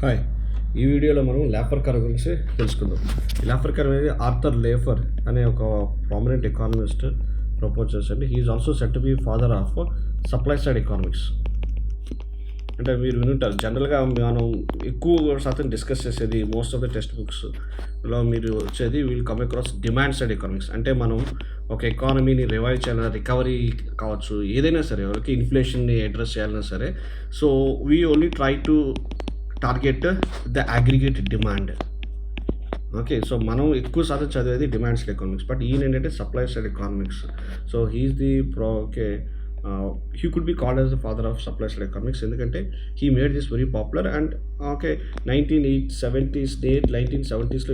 Hi, ఈ వీడియోలో మనం లాఫర్ కర్వ్ గురించి తెలుసుకుందాం. ఈ లాఫర్ కర్వ్ అనేది ఆర్థర్ లేఫర్ అనే ఒక ప్రామినెంట్ ఎకానమిస్ట్ ప్రపోజ్ చేశాడు. He is also set to be father of supply side economics. అంటే మీరు వినుంటారు, జనరల్గా మనం ఎక్కువ శాతం డిస్కస్ చేసేది మోస్ట్ ఆఫ్ ద టెక్స్ట్ బుక్స్లో మీరు వచ్చేది will come across demand side economics. అంటే మనం ఒక ఎకానమీని రివైవ్ చేయాలన్నా, రికవరీ కావచ్చు, ఏదైనా సరే, ఎవరికి ఇన్ఫ్లేషన్ని అడ్రస్ చేయాలన్నా సరే, so we only try to target the aggregate demand. Okay, so మనం ఎక్కువ శాతం చదివేది డిమాండ్ సైడ్ ఎకానమిక్స్, బట్ ఈయన ఏంటంటే supply side economics. So he's the he could be called as the father of supply side economics ఎందుకంటే he made this very popular. And 1970s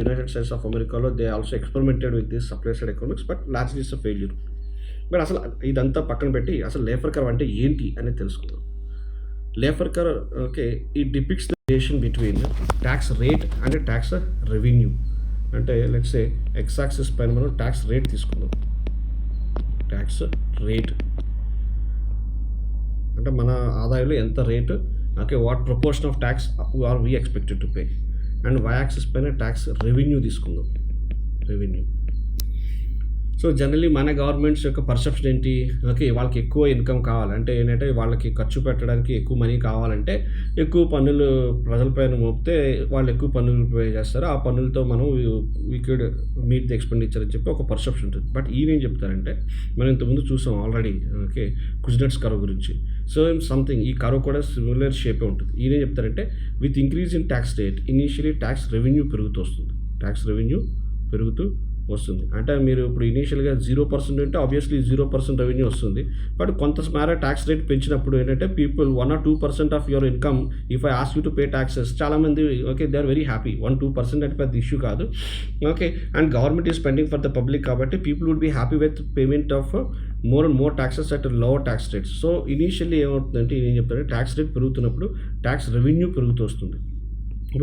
United States of అమెరికాలో they also experimented with this supply side economics, but largely it's a failure. But అసలు ఇదంతా పక్కన పెట్టి అసలు లేఫర్ curve అంటే ఏంటి అనేది తెలుసుకుందాం. లేఫర్ curve it depicts the relation between tax rate and tax revenue. అంటే లెట్స్ సే ఎక్స్ యాక్సిస్ పైన మనం ట్యాక్స్ రేట్ తీసుకుందాం. ట్యాక్స్ రేట్ అంటే మన ఆదాయంలో ఎంత rate, what proportion of tax are we expected to pay. And y axis పైన tax revenue తీసుకుందాం. రెవెన్యూ. సో జనరలీ మన గవర్నమెంట్స్ యొక్క పర్సెప్షన్ ఏంటి, వాళ్ళకి ఎక్కువ ఇన్కమ్ కావాలంటే ఏంటంటే వాళ్ళకి ఖర్చు పెట్టడానికి ఎక్కువ మనీ కావాలంటే ఎక్కువ పన్నులు ప్రజలపైన మోపితే వాళ్ళు ఎక్కువ పన్నులు పే చేస్తారు, ఆ పన్నులతో మనం we could meet the expenditure అని చెప్పి ఒక పర్సెప్షన్ ఉంటుంది. బట్ ఈయన ఏం చెప్తారంటే, మనం ఇంతకుముందు చూసాం ఆల్రెడీ కుజ్నెట్స్ కర్వ్ గురించి. సో సంథింగ్ ఈ కర్వ్ కూడా సిమిలర్ షేపే ఉంటుంది. ఈయన ఏం చెప్తారంటే, with increase in tax rate initially tax revenue పెరుగుతూ వస్తుంది. ట్యాక్స్ రెవెన్యూ పెరుగుతూ వస్తుంది. అంటే మీరు ఇప్పుడు ఇనీషియల్గా 0% ఉంటే ఆబ్వియస్లీ 0% రెవెన్యూ వస్తుంది. బట్ కొంత మేర ట్యాక్స్ రేట్ పెంచినప్పుడు ఏంటంటే people 1 or 2% of your income if I ask you to pay taxes, చాలామంది దే ఆర్ వెరీ హ్యాపీ. 1-2% అంటే పెద్ద ఇష్యూ కాదు. And government is spending for the public కాబట్టి people would be happy with payment of more and more taxes at lower tax rates. So initially ఏమవుతుందంటే ఏం చెప్తారంటే tax rate పెరుగుతున్నప్పుడు tax revenue పెరుగుతూ వస్తుంది.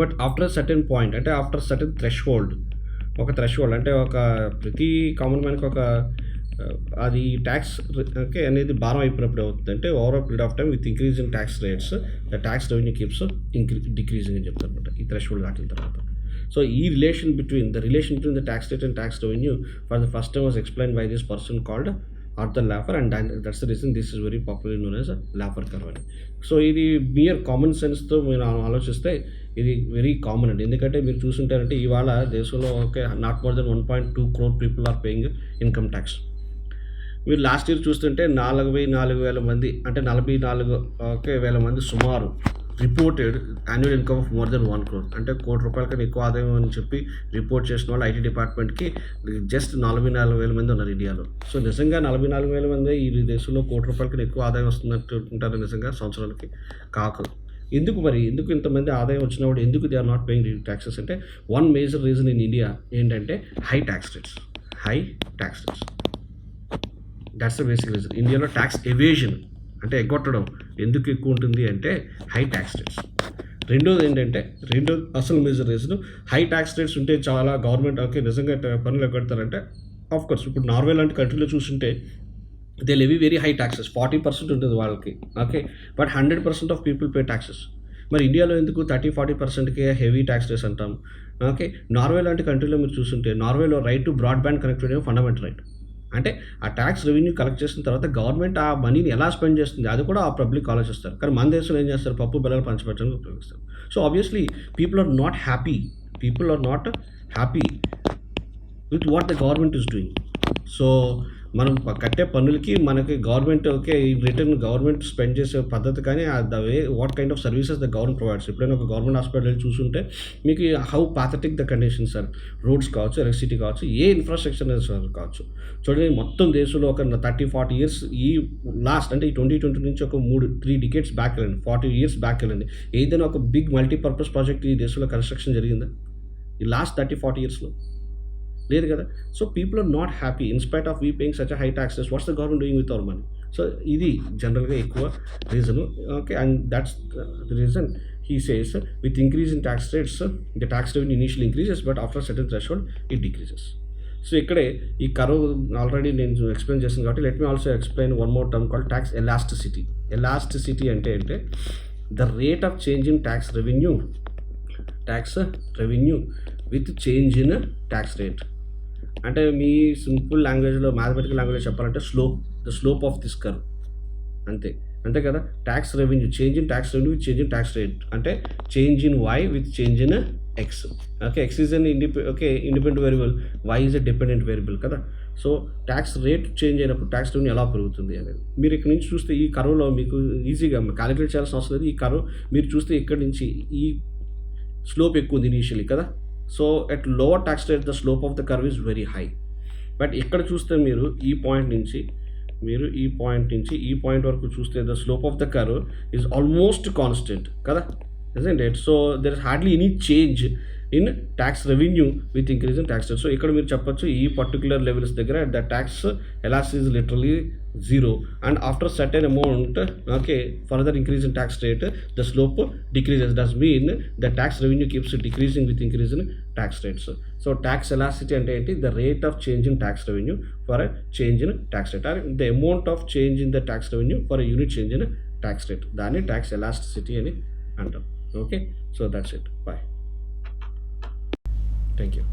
బట్ ఆఫ్టర్ సర్టెన్ పాయింట్, అంటే after certain threshold, ఒక threshold అంటే ఒక ప్రతి కామన్ మ్యాన్కి ఒక అది ట్యాక్స్ అనేది భారం అయిపోయినప్పుడు అవుతుందంటే over period of time with increase in tax rates the tax revenue keeps decreasing అని చెప్తారు అనమాట ఈ థ్రెషోల్డ్ దాటిన తర్వాత. సో ఈ relation between the tax rate and tax revenue for the first time was explain by this person called Arthur laughter, and that's the reason this is very popular known as laughter curve అని. So ఇది mere common సెన్స్తో మీరు ఆలోచిస్తే ఇది very common అండి. ఎందుకంటే మీరు చూసుంటారంటే ఇవాళ దేశంలో not more than 1.2 crore people are paying income tax. మీరు లాస్ట్ ఇయర్ చూస్తుంటే 44,000 మంది, అంటే 44,000 మంది సుమారు reported annual income of more than 1 crore. అంటే ₹1 కన్నా ఎక్కువ ఆదాయం అని చెప్పి రిపోర్ట్ చేసిన వాళ్ళు ఐటీ డిపార్ట్మెంట్కి జస్ట్ 44,000 మంది ఉన్నారు ఇండియాలో. సో నిజంగా 44,000 మంది ఈ దేశంలో ₹1 కన్నా ఎక్కువ ఆదాయం వస్తున్నట్టు ఉంటారు నిజంగా సంవత్సరాలకి కాదు. ఎందుకు ఇంతమంది ఆదాయం వచ్చినప్పుడు ఎందుకు they are not paying taxes అంటే one major reason in India ఏంటంటే high tax rates. That's the basic reason. ఇండియాలో ట్యాక్స్ ఎవేజన్ అంటే ఎగ్గొట్టడం ఎందుకు ఎక్కువ ఉంటుంది అంటే హై ట్యాక్స్ రేట్స్. రెండోది అసలు major reason high tax rates ఉంటే చాలా గవర్నమెంట్ నిజంగా పనులు ఎగ్గొడతారంటే ఆఫ్కోర్స్ ఇప్పుడు నార్వే లాంటి కంట్రీలో చూస్తుంటే they levy very high taxes, 40% ఉంటుంది వాళ్ళకి. But 100% of people pay taxes. మరి ఇండియాలో ఎందుకు 30-40%కే హెవీ ట్యాక్స్ రేట్స్ అంటాం? నార్వే లాంటి కంట్రీలో మీరు చూస్తుంటే నార్వేలో right to broadband connectivity fundamental right. అంటే ఆ ట్యాక్స్ రెవెన్యూ కలెక్ట్ చేసిన తర్వాత గవర్నమెంట్ ఆ మనీని ఎలా స్పెండ్ చేస్తుంది అది కూడా ఆ పబ్లిక్ ఆలోచిస్తారు. కానీ మన దేశంలో ఏం చేస్తారు, పప్పు బెల్లలు పంచిపెట్టడానికి ఉపయోగిస్తారు. So obviously people are not happy with what the government is doing. So మనం కట్టే పన్నులకి మనకి గవర్నమెంట్ రిటర్న్ గవర్నమెంట్ స్పెండ్ చేసే పద్ధతి, కానీ the way what kind of services the government provides. ఎప్పుడైనా ఒక గవర్నమెంట్ హాస్పిటల్ వెళ్ళి చూస్తుంటే మీకు how pathetic the conditions are. Roads కావచ్చు, ఎలక్ట్రిసిటీ కావచ్చు, ఏ ఇన్ఫ్రాస్ట్రక్చర్ కావచ్చు. చూడండి మొత్తం దేశంలో ఒక 30-40 years ఈ లాస్ట్ అంటే ఈ 2020 నుంచి ఒక 3 decades బ్యాక్ వెళ్ళండి, 40 years బ్యాక్ వెళ్ళండి, ఏదైనా ఒక బిగ్ మల్టీపర్పస్ ప్రాజెక్ట్ ఈ దేశంలో కన్స్ట్రక్షన్ జరిగిందా ఈ లాస్ట్ 30-40 yearsలో? లేదు కదా. So people are not happy in spite of we paying such high taxes. What's the government doing with our money? So ఇది జనరల్గా ఎక్కువ reason. And that's the reason he says with increase in tax rates the tax revenue initial increases but after certain threshold it decreases. So ఇక్కడే ఈ curve already నేను explain చేశాను కాబట్టి let me also explain one more term called tax elasticity. Elasticity అంటే the rate of change in tax revenue tax revenue with change in tax rate. అంటే మీ simple లాంగ్వేజ్లో, mathematical లాంగ్వేజ్లో చెప్పాలంటే the slope of this curve. అంతే కదా. Tax revenue, change in tax revenue with change in tax rate అంటే change in y with change in x. Okay, x is an independent variable, y is a dependent variable కదా. సో tax rate change అయినప్పుడు tax revenue ఎలా పెరుగుతుంది అనేది మీరు ఇక్కడ నుంచి చూస్తే ఈ కర్వ్లో మీకు ఈజీగా క్యాలిక్యులేట్ చేయాల్సిన అవసరం లేదు. ఈ కర్వ్ మీరు చూస్తే ఇక్కడ నుంచి ఈ స్లోప్ ఎక్కువ ఉంది ఇనీషియలీ కదా. So at lower tax rate the slope of the curve is very high. But ఇక్కడ చూస్తే మీరు ఈ పాయింట్ నుంచి ఈ పాయింట్ వరకు చూస్తే the slope of the curve is almost constant కదా, isn't it? So there is hardly any change in tax revenue with increase in tax rate. So ఇక్కడ మీరు చెప్పొచ్చు ఈ పర్టికులర్ లెవెల్స్ దగ్గర the tax elasticity is literally zero and after certain amount, okay, further increase in tax rate the slope decreases. Does mean the tax revenue keeps decreasing with increase in tax rates. So tax elasticity అంటే ఏంటి? The rate of change in tax revenue for a change in tax rate, or the amount of change in the tax revenue for a unit change in tax rate. దాన్ని tax elasticity అని అంటాం. Okay, so that's it. Bye. Thank you.